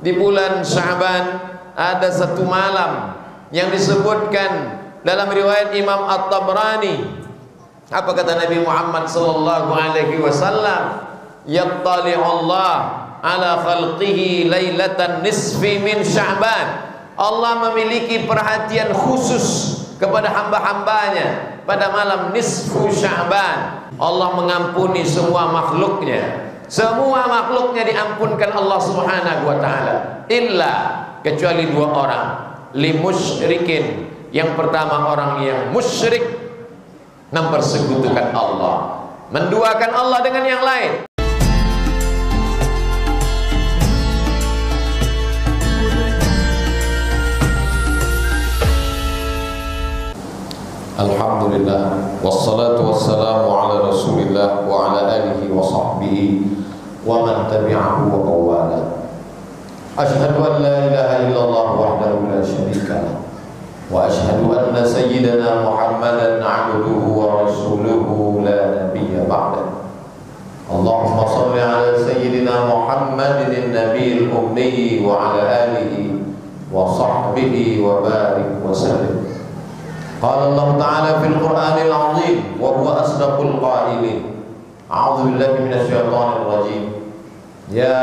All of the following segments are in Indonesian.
di bulan Sya'ban ada satu malam yang disebutkan dalam riwayat Imam At-Tabrani. Apa kata Nabi Muhammad sallallahu alaihi wasallam? Yattali'u Allah ala khalqihi lailatan nisfi min Sya'ban. Allah memiliki perhatian khusus kepada hamba-hambanya pada malam nisfu Sya'ban. Allah mengampuni semua makhluknya. Semua makhluknya diampunkan Allah Subhanahu wa taala, illa kecuali dua orang, limusyrikin. Yang pertama orang yang musyrik, mempersekutukan Allah, menduakan Allah dengan yang lain. Alhamdulillah, wassalatu wassalamu ala Rasulillah wa ala alihi wa sahbihi wa man tabi'ahu wa qawwala. Ashhadu an la ilaha illallah wahdahu la syarika lah, wa ashhadu anna sayyidana Muhammadan 'abduhu wa rasuluhu la nabiyya ba'dah. Allahumma shalli ala sayyidina Muhammadin nabiyil ummi wa ala alihi wa sahbihi wa barik wa sallim. Qala Allah Ta'ala fil Qur'anil 'azim wa huwa asdaqul qa'ilin. A'udzu billahi minasy syaithanir rajim. Ya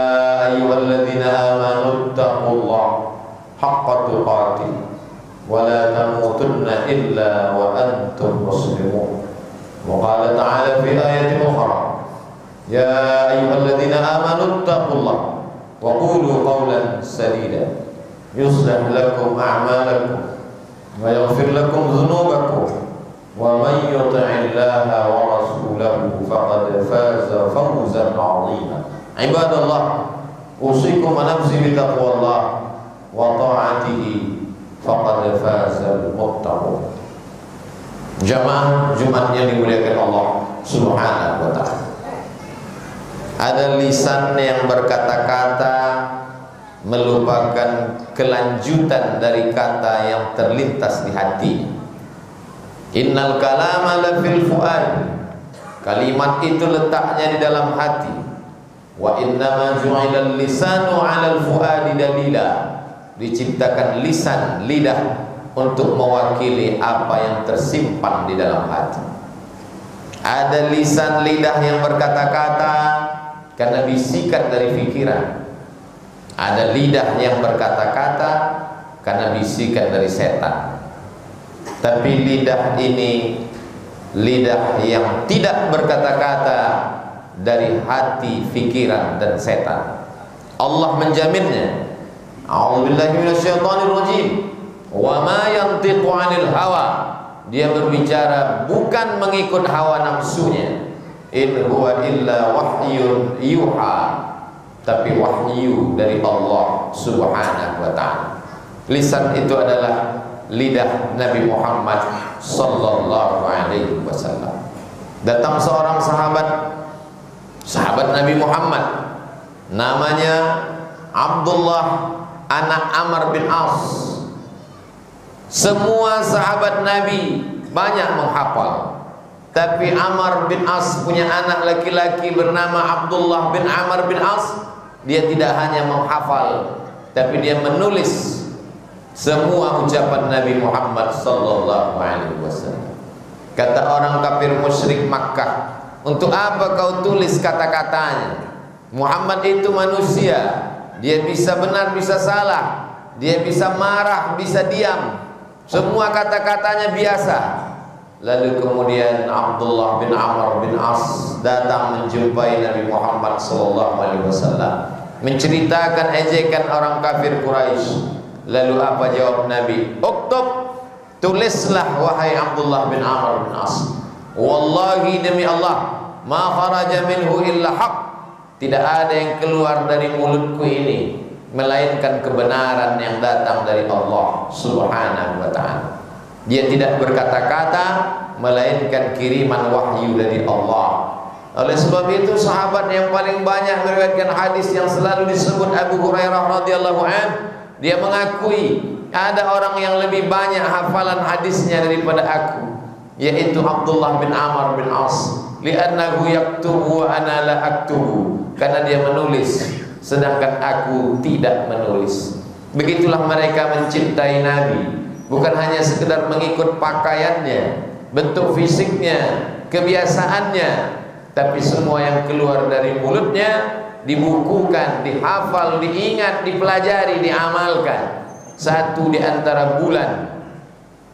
ayyuhalladzina amanu taqullaha haqqa tuqatih wa la tamutunna illa wa antum muslimun. Wa qala ta'ala fi ayatin ukhra. Ya ayyuhalladzina amanu taqullaha wa qulu qawlan sadida yuslih lakum a'malakum wa yaghfir lakum dhunubakum wa man yuti'illaha wa rasulahu faqad faza fawzan 'azima. Ibadallah, usikum wa nafsi bi taqwallah wa ta'atihi faqad fazal muttaqun. Jamaah Jumat yang dimuliakan Allah Subhanahu wa ta'ala, ada lisan yang berkata-kata melupakan kelanjutan dari kata yang terlintas di hati. Innal kalama la fil fuad. Kalimat itu letaknya di dalam hati. Wa innama ju'ilal lisanu 'alal fuadi dalila. Diciptakan lisan, lidah, untuk mewakili apa yang tersimpan di dalam hati. Ada lisan, lidah yang berkata-kata karena bisikan dari pikiran. Ada lidah yang berkata-kata karena bisikan dari setan. Tapi lidah ini lidah yang tidak berkata-kata dari hati, pikiran dan setan. Allah menjaminnya. A'udzubillahi minasyaitonir rajim. Wa ma yantiqu 'anil hawa. Dia berbicara bukan mengikut hawa nafsunya. In huwa illa wahyun yuha. Tapi wahyu dari Allah Subhanahu wa ta'ala. Lisan itu adalah lidah Nabi Muhammad sallallahu alaihi wasallam. Datang seorang sahabat Nabi Muhammad, namanya Abdullah anak Amr bin As. Semua sahabat Nabi banyak menghafal, tapi Amr bin As punya anak laki-laki bernama Abdullah bin Amr bin As. Dia tidak hanya menghafal, tapi dia menulis semua ucapan Nabi Muhammad sallallahu alaihi wasallam. Kata orang kafir musyrik Makkah, untuk apa kau tulis kata-katanya? Muhammad itu manusia, dia bisa benar bisa salah, dia bisa marah bisa diam, semua kata-katanya biasa. Lalu kemudian Abdullah bin Amr bin As datang menjumpai Nabi Muhammad sallallahu alaihi wasallam, menceritakan ejekan orang kafir Quraisy. Lalu apa jawab Nabi? Uktub, tulislah wahai Abdullah bin Amr bin As. Wallahi demi Allah, ma kharaja minhu illa haq. Tidak ada yang keluar dari mulutku ini melainkan kebenaran yang datang dari Allah Subhanahu wa ta'ala. Dia tidak berkata-kata melainkan kiriman wahyu dari Allah. Oleh sebab itu sahabat yang paling banyak meriwayatkan hadis yang selalu disebut Abu Hurairah radhiyallahu anhu, dia mengakui ada orang yang lebih banyak hafalan hadisnya daripada aku, yaitu Abdullah bin Amr bin As. Li'annahu yaktubu wa ana la aktubu. Karena dia menulis sedangkan aku tidak menulis. Begitulah mereka mencintai Nabi, bukan hanya sekedar mengikut pakaiannya, bentuk fisiknya, kebiasaannya, tapi semua yang keluar dari mulutnya dibukukan, dihafal, diingat, dipelajari, diamalkan. Satu di antara bulan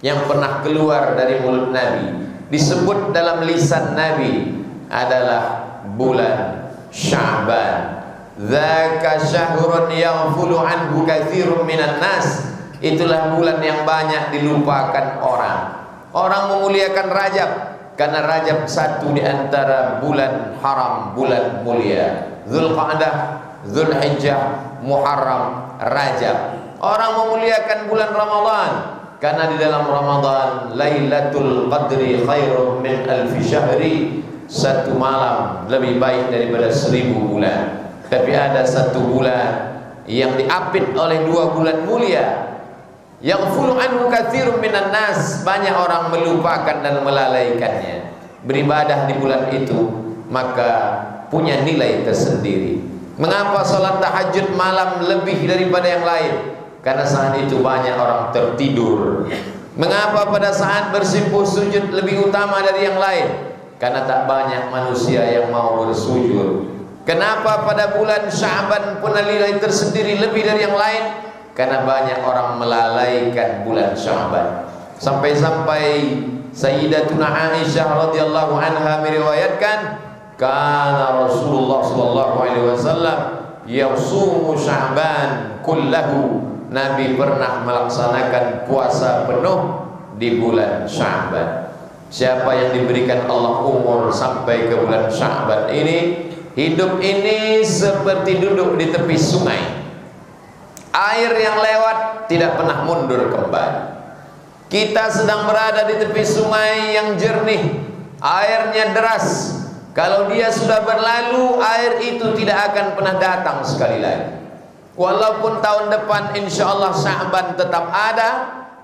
yang pernah keluar dari mulut Nabi, disebut dalam lisan Nabi, adalah bulan Sya'ban. Dzaka syahrun yaghfulu anhu katsirun minan nas. Itulah bulan yang banyak dilupakan orang. Orang memuliakan Rajab karena Rajab satu di antara bulan haram, bulan mulia. Dzulqa'dah, Dzulhijjah, Muharram, Rajab. Orang memuliakan bulan Ramadan karena di dalam Ramadan Lailatul Qadri khairum min alfi syahri. Satu malam lebih baik daripada 1000 bulan. Tapi ada satu bulan yang diapit oleh 2 bulan mulia. Yaghfulu anhu katsirun minan nas. Banyak orang melupakan dan melalaikannya. Beribadah di bulan itu maka punya nilai tersendiri. Mengapa salat tahajud malam lebih daripada yang lain? Karena saat itu banyak orang tertidur. Mengapa pada saat bersimpuh sujud lebih utama dari yang lain? Karena tak banyak manusia yang mau bersujud. Kenapa pada bulan Sya'ban punya nilai tersendiri lebih dari yang lain? Karena banyak orang melalaikan bulan Sya'ban. Sampai-sampai Sayyidatuna Aisyah radhiyallahu anha meriwayatkan, kana Rasulullah sallallahu alaihi wasallam yasumu Sya'ban kullahu. Nabi pernah melaksanakan puasa penuh di bulan Sya'ban. Siapa yang diberikan Allah umur sampai ke bulan Sya'ban ini, hidup ini seperti duduk di tepi sungai. Air yang lewat tidak pernah mundur kembali. Kita sedang berada di tepi sungai yang jernih, airnya deras. Kalau dia sudah berlalu, air itu tidak akan pernah datang sekali lagi. Walaupun tahun depan insya Allah Sya'ban tetap ada,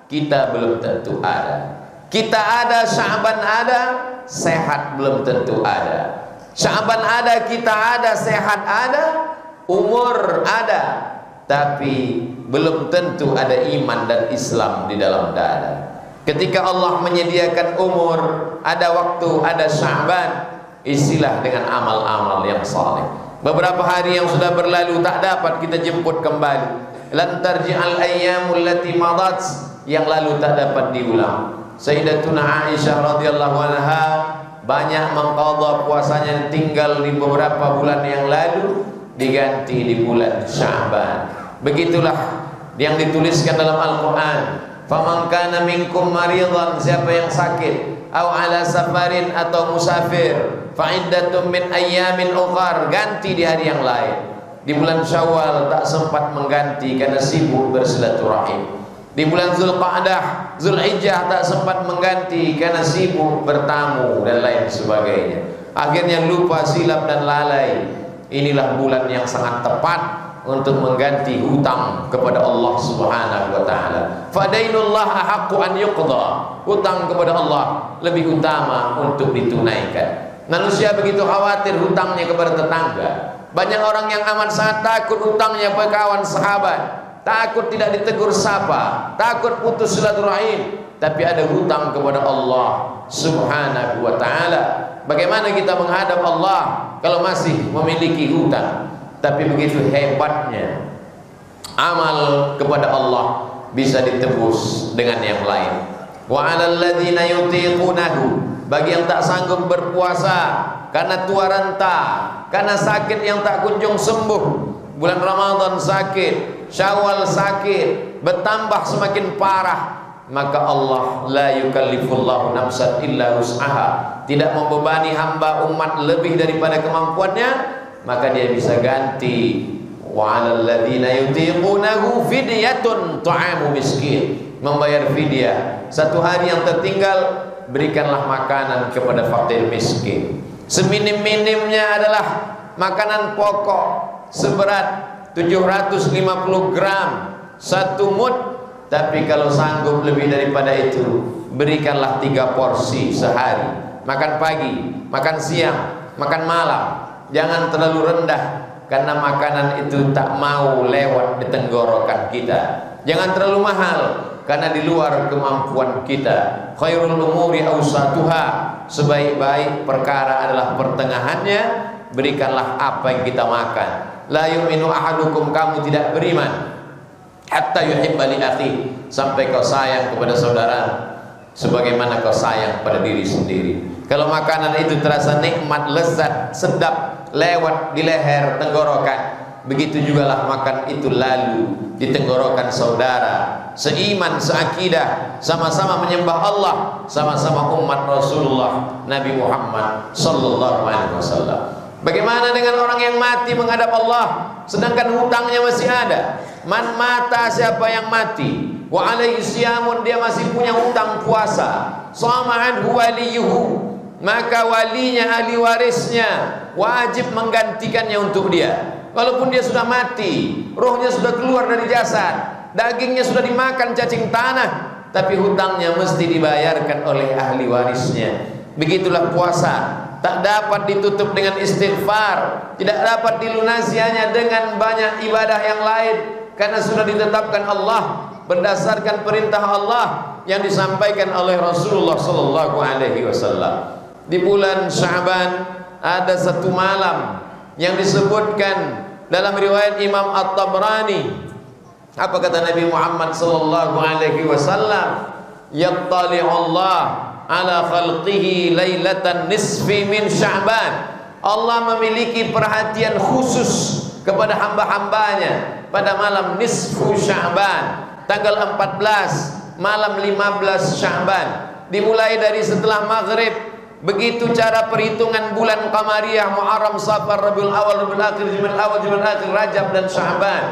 kita belum tentu ada. Kita ada, Sya'ban ada, sehat belum tentu ada. Sya'ban ada, kita ada, sehat ada, umur ada, tapi belum tentu ada iman dan Islam di dalam dada. Ketika Allah menyediakan umur, ada waktu, ada Sya'ban, isilah dengan amal-amal yang saleh. Beberapa hari yang sudah berlalu tak dapat kita jemput kembali. Lan tarji'al ayyamul lati madat, yang lalu tak dapat diulang. Sayyidatuna Aisyah radhiyallahu anha banyak mengqadha puasanya tinggal di beberapa bulan yang lalu diganti di bulan Sya'ban. Begitulah yang dituliskan dalam Al-Quran. Faman kana minkum maridan, siapa yang sakit, au ala safarin, atau musafir, fa'iddatun min ayyamin ukhar, ganti di hari yang lain. Di bulan Syawal tak sempat mengganti karena sibuk bersilaturahim. Di bulan Dzulqa'dah, Dzulhijjah tak sempat mengganti karena sibuk bertamu dan lain sebagainya. Akhirnya lupa, silap dan lalai. Inilah bulan yang sangat tepat untuk mengganti hutang kepada Allah Subhanahu wa taala. Fadainullah ahaqqu an yuqda. Hutang kepada Allah lebih utama untuk ditunaikan. Manusia begitu khawatir hutangnya kepada tetangga. Banyak orang yang amat sangat takut hutangnya pada kawan sahabat, takut tidak ditegur sapa, takut putus silaturahim, tapi ada hutang kepada Allah Subhanahu wa taala. Bagaimana kita menghadap Allah kalau masih memiliki hutang? Tapi begitu hebatnya amal kepada Allah bisa ditebus dengan yang lain. Wa 'alal ladzina yutiqunahu, bagi yang tak sanggup berpuasa karena tua renta, karena sakit yang tak kunjung sembuh. Bulan Ramadan sakit, Syawal sakit, bertambah semakin parah, maka Allah la yukallifullahu nafsan illa wus'aha, tidak membebani hamba umat lebih daripada kemampuannya, maka dia bisa ganti. Wa 'alal ladzina yutiqunahu fidyatun ta'amu miskin, membayar fidyah. Satu hari yang tertinggal berikanlah makanan kepada fakir miskin. Seminim-minimnya adalah makanan pokok seberat 750 gram, 1 mud. Tapi kalau sanggup lebih daripada itu, berikanlah 3 porsi sehari. Makan pagi, makan siang, makan malam. Jangan terlalu rendah, karena makanan itu tak mau lewat di tenggorokan kita. Jangan terlalu mahal karena di luar kemampuan kita. Khairul umuri awsatuha, sebaik-baik perkara adalah pertengahannya. Berikanlah apa yang kita makan. La yu'minu ahadukum, kamu tidak beriman hatta yuhibba li akhi, sampai kau sayang kepada saudara sebagaimana kau sayang pada diri sendiri. Kalau makanan itu terasa nikmat, lezat, sedap lewat di leher tenggorokan, begitu jugalah makan itu lalu di tenggorokan saudara seiman, seakidah, sama-sama menyembah Allah, sama-sama umat Rasulullah Nabi Muhammad sallallahu alaihi wasallam. Bagaimana dengan orang yang mati menghadap Allah sedangkan hutangnya masih ada? Man mata, siapa yang mati, wa alaihi siyamun, dia masih punya hutang puasa, sama'an waliyuhu, maka walinya, ahli warisnya wajib menggantikannya untuk dia. Walaupun dia sudah mati, rohnya sudah keluar dari jasad, dagingnya sudah dimakan cacing tanah, tapi hutangnya mesti dibayarkan oleh ahli warisnya. Begitulah puasa, tak dapat ditutup dengan istighfar, tidak dapat dilunasi hanya dengan banyak ibadah yang lain, karena sudah ditetapkan Allah berdasarkan perintah Allah yang disampaikan oleh Rasulullah sallallahu alaihi wasallam. Di bulan Sya'ban ada satu malam yang disebutkan dalam riwayat Imam At-Tabrani. Apa kata Nabi Muhammad sallallahu alaihi wasallam? Yattali'u Allah ala khalqihi lailatan nisfi min Sya'ban. Allah memiliki perhatian khusus kepada hamba-hambanya pada malam nisfu Sya'ban, tanggal 14 malam 15 Sya'ban, dimulai dari setelah maghrib. Begitu cara perhitungan bulan Qamariyah, Muharram, Safar, Rabiul Awal, Rabiul Akhir, Jumadil Awal, Jumadil Akhir, Rajab dan Sya'ban.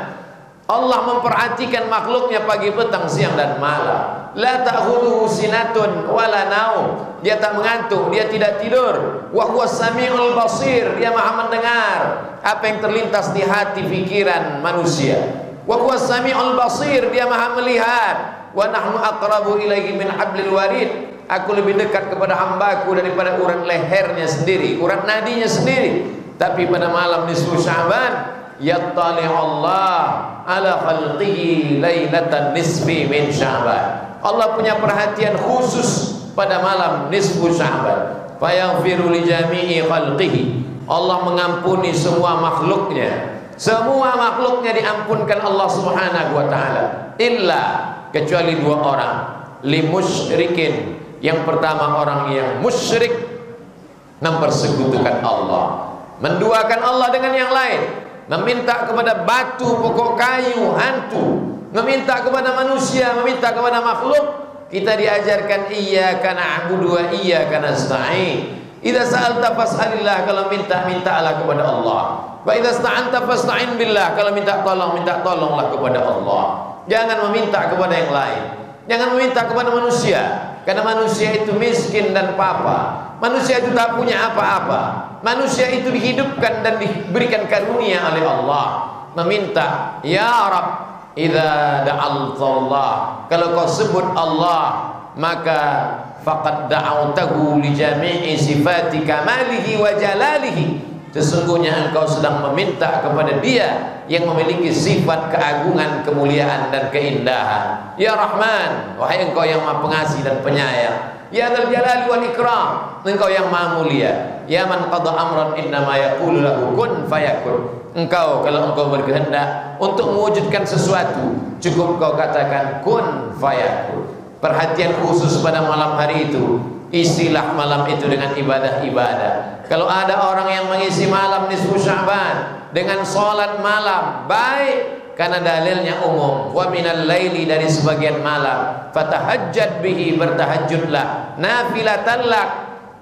Allah memperhatikan makhluknya pagi, petang, siang dan malam. La ta'khudhuhu sinatun wala naum, dia tak mengantuk, dia tidak tidur. Wa huwas samiul basir, dia Maha mendengar apa yang terlintas di hati pikiran manusia. Wa huwas samiul basir, dia Maha melihat. Wa nahnu aqrabu ilaihi min hablil warid, aku lebih dekat kepada hambaku daripada urat lehernya sendiri, urat nadinya sendiri. Tapi pada malam nisfu Sya'ban, yattali'u Allah ala khalqihi lailatan nisfi min Sya'ban. Allah punya perhatian khusus pada malam nisfu Sya'ban. Fayaghfiru li jami'i khalqihi, Allah mengampuni semua makhluknya. Semua makhluknya diampunkan Allah Subhanahu wa taala, illa, kecuali dua orang, li musyrikin. Yang pertama, orang yang musyrik, mempersekutukan Allah, menduakan Allah dengan yang lain, meminta kepada batu, pokok kayu, hantu, meminta kepada manusia, meminta kepada makhluk. Kita diajarkan iyyaka na'budu wa iyyaka nasta'in. Idza sa'alta fas'alillah, kalau minta, mintalah kepada Allah. Wa idza sta'anta fasta'in billah, kalau minta tolong, minta tolonglah kepada Allah. Jangan meminta kepada yang lain, jangan meminta kepada manusia, karena manusia itu miskin dan papa. Manusia itu tak punya apa-apa. Manusia itu dihidupkan dan diberikan karunia oleh Allah. Meminta, ya Rabb, idza da'altallah, kalau kau sebut Allah, maka faqad da'awtahu li jami'i sifati kamalihi wa jalalihi, sesungguhnya engkau sedang meminta kepada Dia yang memiliki sifat keagungan, kemuliaan dan keindahan. Ya Rahman, wahai engkau yang Maha Pengasih dan Penyayang. Ya Dzal Jalali wal Ikram, engkau yang Maha Mulia. Ya man qada amran innama yaqulu lahu kun fayakun. Engkau, kalau engkau berkehendak untuk mewujudkan sesuatu, cukup kau katakan kun fayakun. Perhatian khusus pada malam hari itu, isilah malam itu dengan ibadah-ibadah. Kalau ada orang yang mengisi malam nisfu Sya'ban dengan salat malam, baik, karena dalilnya umum. Wa minal laili, dari sebagian malam, fatahajjad bihi, bertahajudlah, nafilatan lak,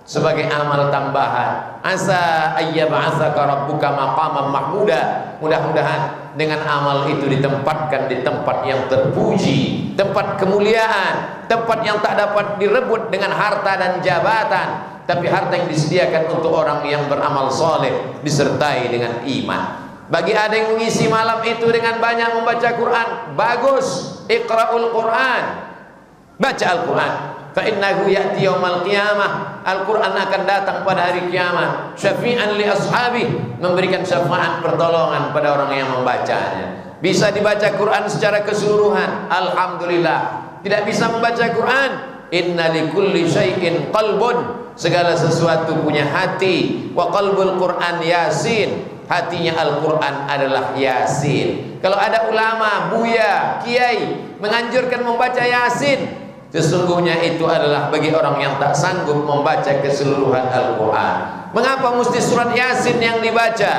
sebagai amal tambahan. Asa ayyab'atsaka rabbuka maqaman mahmuda, mudah-mudahan dengan amal itu ditempatkan di tempat yang terpuji, tempat kemuliaan, tempat yang tak dapat direbut dengan harta dan jabatan, tapi harta yang disediakan untuk orang yang beramal soleh disertai dengan iman. Bagi ada yang mengisi malam itu dengan banyak membaca Quran, bagus. Iqra'ul Quran, baca Al-Quran. fa innahu ya'ti yaumal qiyamah. Al-Quran akan datang pada hari kiamat, syafi'an li ashabi, memberikan syafaat pertolongan pada orang yang membacanya. Bisa dibaca Quran secara keseluruhan, alhamdulillah. Tidak bisa membaca Quran, inna likulli syai'in qalbun, segala sesuatu punya hati. Wa qalbul Quran Yasin, hatinya Al-Quran adalah Yasin. Kalau ada ulama, buya, kiai menganjurkan membaca Yasin, sesungguhnya itu adalah bagi orang yang tak sanggup membaca keseluruhan Al-Quran. Mengapa mesti surat Yasin yang dibaca?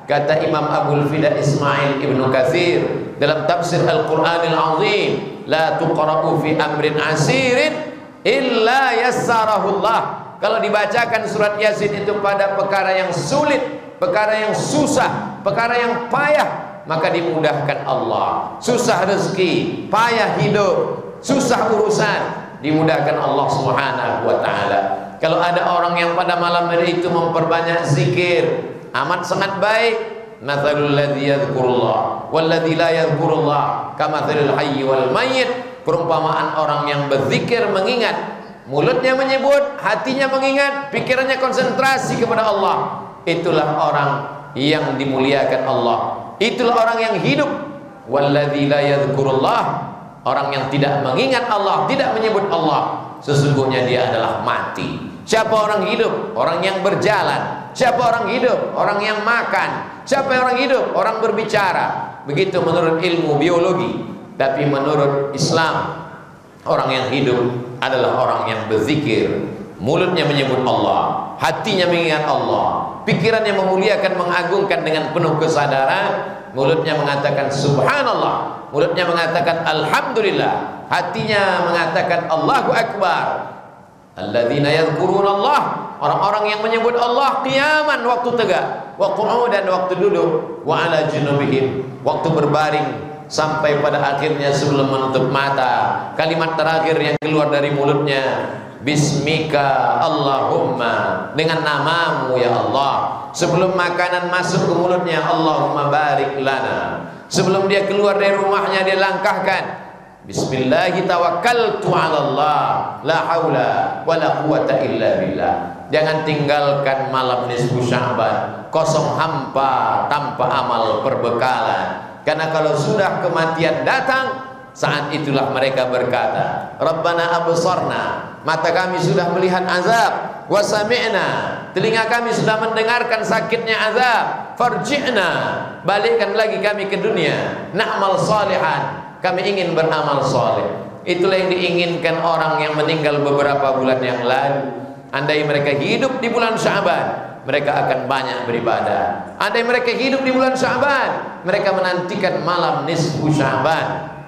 Kata Imam Abul Fida Ismail Ibnu Katsir dalam tafsir Al-Quranil Azim, la tuqra'u fi amrin asirin illa yassarahullah. Kalau dibacakan surat Yasin itu pada perkara yang sulit, perkara yang susah, perkara yang payah, maka dimudahkan Allah. Susah rezeki, payah hidup, susah urusan, dimudahkan Allah Subhanahu wa ta'ala. Kalau ada orang yang pada malam hari itu memperbanyak zikir, amat sangat baik. Mathalul ladzi yadhkurullah wal ladzi la yadhkurullah kamathalil hayyi wal mayyit. Perumpamaan orang yang berzikir, mengingat, mulutnya menyebut, hatinya mengingat, pikirannya konsentrasi kepada Allah, itulah orang yang dimuliakan Allah. Itulah orang yang hidup. Walladzi la yadhkurullah, orang yang tidak mengingat Allah, tidak menyebut Allah, sesungguhnya dia adalah mati. Siapa orang hidup? Orang yang berjalan. Siapa orang hidup? Orang yang makan. Siapa orang hidup? Orang berbicara. Begitu menurut ilmu biologi. Tapi menurut Islam, orang yang hidup adalah orang yang berzikir, mulutnya menyebut Allah, hatinya mengingat Allah, pikirannya memuliakan, mengagungkan dengan penuh kesadaran. Mulutnya mengatakan subhanallah, mulutnya mengatakan alhamdulillah, hatinya mengatakan Allahu Akbar. Alladzina yadhkurunallah, orang-orang yang menyebut Allah qiyaman, waktu tegak, wa qu'udan, waktu duduk, wa ala junubihim, waktu berbaring, sampai pada akhirnya sebelum menutup mata, kalimat terakhir yang keluar dari mulutnya, bismika Allahumma, dengan namamu ya Allah. Sebelum makanan masuk ke mulutnya, Allahumma barik lana. Sebelum dia keluar dari rumahnya, dia langkahkan, bismillahi tawakkaltu ala Allah, la haula wa la quwata illa billah. Jangan tinggalkan malam nisfu Sya'ban kosong hampa tanpa amal perbekalan. Karena kalau sudah kematian datang, saat itulah mereka berkata, Rabbana absarna, mata kami sudah melihat azab, wa sami'na, telinga kami sudah mendengarkan sakitnya azab, farji'na, balikkan lagi kami ke dunia, na'mal salihan, kami ingin beramal saleh. Itulah yang diinginkan orang yang meninggal beberapa bulan yang lalu. Andai mereka hidup di bulan Sya'ban, mereka akan banyak beribadah. Andai mereka hidup di bulan Sya'ban, mereka menantikan malam nisfu Sya'ban.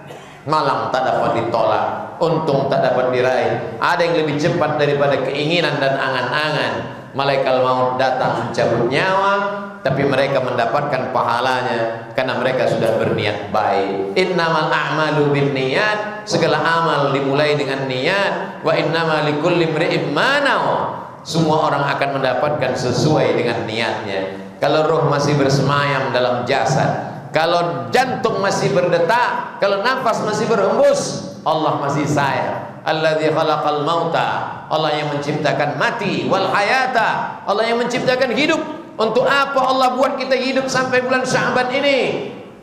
Malam tak dapat ditolak, untung tak dapat diraih. Ada yang lebih cepat daripada keinginan dan angan-angan. Malaikat maut datang mencabut nyawa, tapi mereka mendapatkan pahalanya karena mereka sudah berniat baik. Innamal a'malu binniyat, segala amal dimulai dengan niat. Wa innamal likulli imri'in ma nawa, semua orang akan mendapatkan sesuai dengan niatnya. Kalau roh masih bersemayam dalam jasad, kalau jantung masih berdetak, kalau nafas masih berhembus, Allah masih sayang. Alladzi khalaqal mauta, Allah yang menciptakan mati, wal hayata, Allah yang menciptakan hidup. Untuk apa Allah buat kita hidup sampai bulan Sya'ban ini?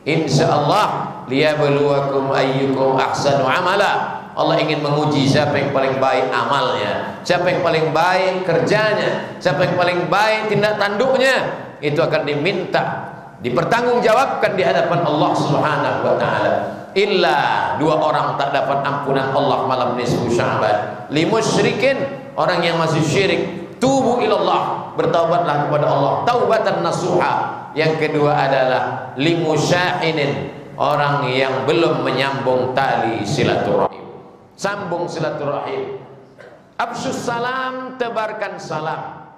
Insyaallah liyabluwakum ayyukum ahsanu amala. Allah ingin menguji siapa yang paling baik amalnya, siapa yang paling baik kerjanya, siapa yang paling baik tindak tanduknya. Itu akan diminta, dipertanggungjawabkan di hadapan Allah Subhanahu wa ta'ala. Illa dua orang tak dapat ampunan Allah malam nisfu Sya'ban. Limusyrikin, orang yang masih syirik, tubu ilallah, bertaubatlah kepada Allah, taubatan nasuha. Yang kedua adalah limusyahinin, orang yang belum menyambung tali silaturahim. Sambung silaturahim. Absyus salam, tebarkan salam.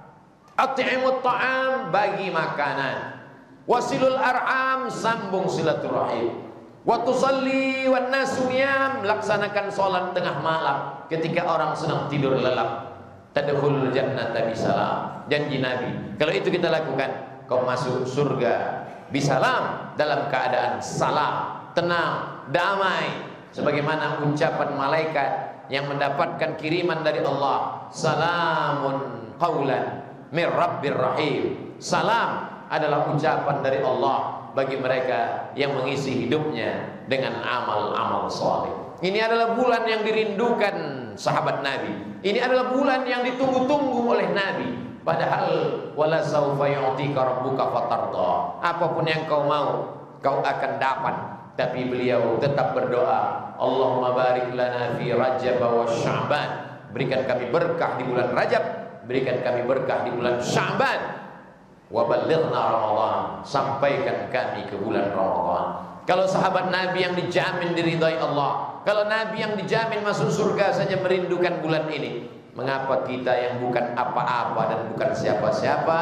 At'imut ta'am, bagi makanan. Wasilul arham, sambung silaturahim. Wa tusalli wan nasu niyam, laksanakan salat tengah malam ketika orang sedang tidur lelap. Tadkhulul jannata bisalam, janji Nabi. Kalau itu kita lakukan, kau masuk surga bisalam, dalam keadaan salam, tenang, damai. Sebagaimana ucapan malaikat yang mendapatkan kiriman dari Allah, salamun qaulan mir rabbir rahim. Salam adalah ucapan dari Allah bagi mereka yang mengisi hidupnya dengan amal-amal saleh. Ini adalah bulan yang dirindukan sahabat Nabi. Ini adalah bulan yang ditunggu-tunggu oleh Nabi. Padahal wala saufa yu'tika rabbuka fatarda. Apapun yang kau mau, kau akan dapat. Tapi beliau tetap berdoa, Allahumma barik lana fi Rajab wa Sya'ban. Berikan kami berkah di bulan Rajab, berikan kami berkah di bulan Sya'ban. Wa ballighna Ramadan. Sampaikan kami ke bulan Ramadan. Kalau sahabat Nabi yang dijamin diridhai Allah, kalau Nabi yang dijamin masuk surga saja merindukan bulan ini, mengapa kita yang bukan apa-apa dan bukan siapa-siapa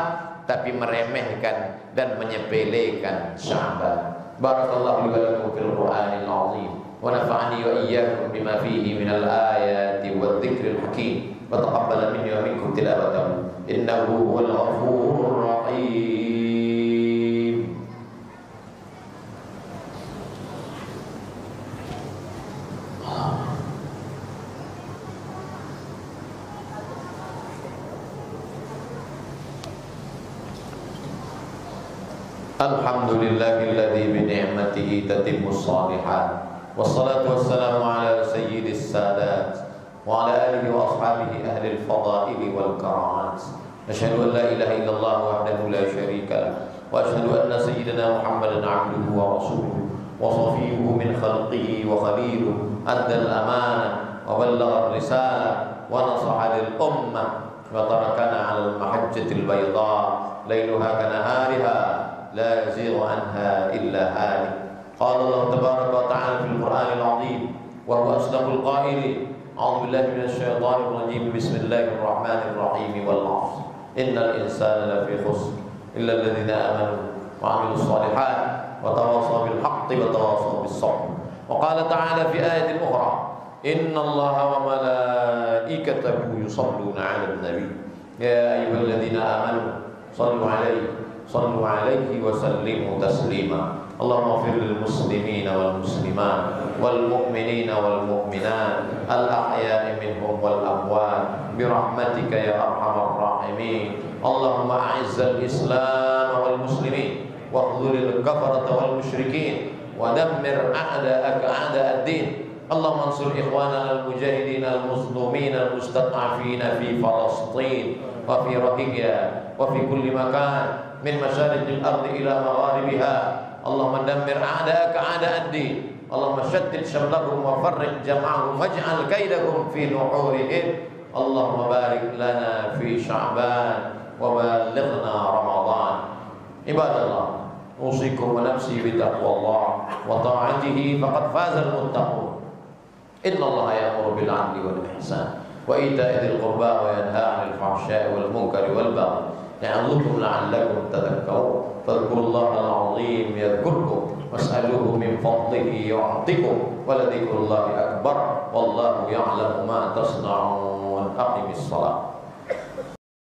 tapi meremehkan dan menyepelekan Sya'ban? Barakallahu li wa lakum fil Qur'anil 'azim wa nafa'ani wa iyyakum bima fihi minal ayati wadh-dhikril hakim wa taqabbala minni wa minkum tilawatahu innahu huwal ghafurur rahim. Alhamdulillahilladzi bi ni'matihi tatimmus shalihat. Wassalatu wassalamu ala sayyidis sadat wa ala alihi wa ashabihi ahlil fadaili wal karamat. Asyhadu an la ilaha illallah wahdahu la syarika lah wa asyhadu anna sayyidana Muhammadan 'abduhu wa rasuluhu wa safiyyuhu min khalqihi wa khaliluhu addal amanah wa ballagha ar-risalah wa nasaha lil ummah wa tarakana 'alal mahajjatil bayda lailuha kanahariha لا يزيغ عنها إلا هالك. قال الله تبارك وتعالى في القرآن العظيم وهو أصدق القائلين أعوذ بالله من الشيطان الرجيم بسم الله الرحمن الرحيم والعصر إن الإنسان لفي خسر إلا الذين آمنوا وعملوا الصالحات وتواصوا بالحق وتواصوا بالصبر. وقال تعالى في آية أخرى إن الله وملائكته يصلون على النبي يا أيها الذين آمنوا صلوا عليه وسلموا تسليما. اللهم اغفر للمسلمين والمسلمات والمؤمنين والمؤمنات الأحياء منهم والأموات برحمتك يا أرحم الراحمين. اللهم أعز الإسلام والمسلمين واخذل الكفرة والمشركين ودمر أعداءك أعداء الدين. اللهم انصر إخواننا المجاهدين المظلومين المستضعفين في فلسطين وفي روهينجا وفي كل مكان من مشارق الأرض إلى مغاربها. اللهم دمر أعداءك أعداء الدين. اللهم شتت شملهم وفرق جمعهم واجعل كيدهم في نحورهم. اللهم بارك لنا في شعبان وبلغنا رمضان. عباد الله أوصيكم ونفسي بتقوى الله وطاعته فقد فاز المتقون. إن الله يأمر بالعدل والإحسان وإيتاء ذي القربى وينهى عن الفحشاء والمنكر والبغي يعظكم لعلكم تذكرون. فاذكروا الله العظيم يذكركم واسألوه من فضله يعطكم ولذكر الله أكبر والله يعلم ما تصنعون. أقم الصلاة.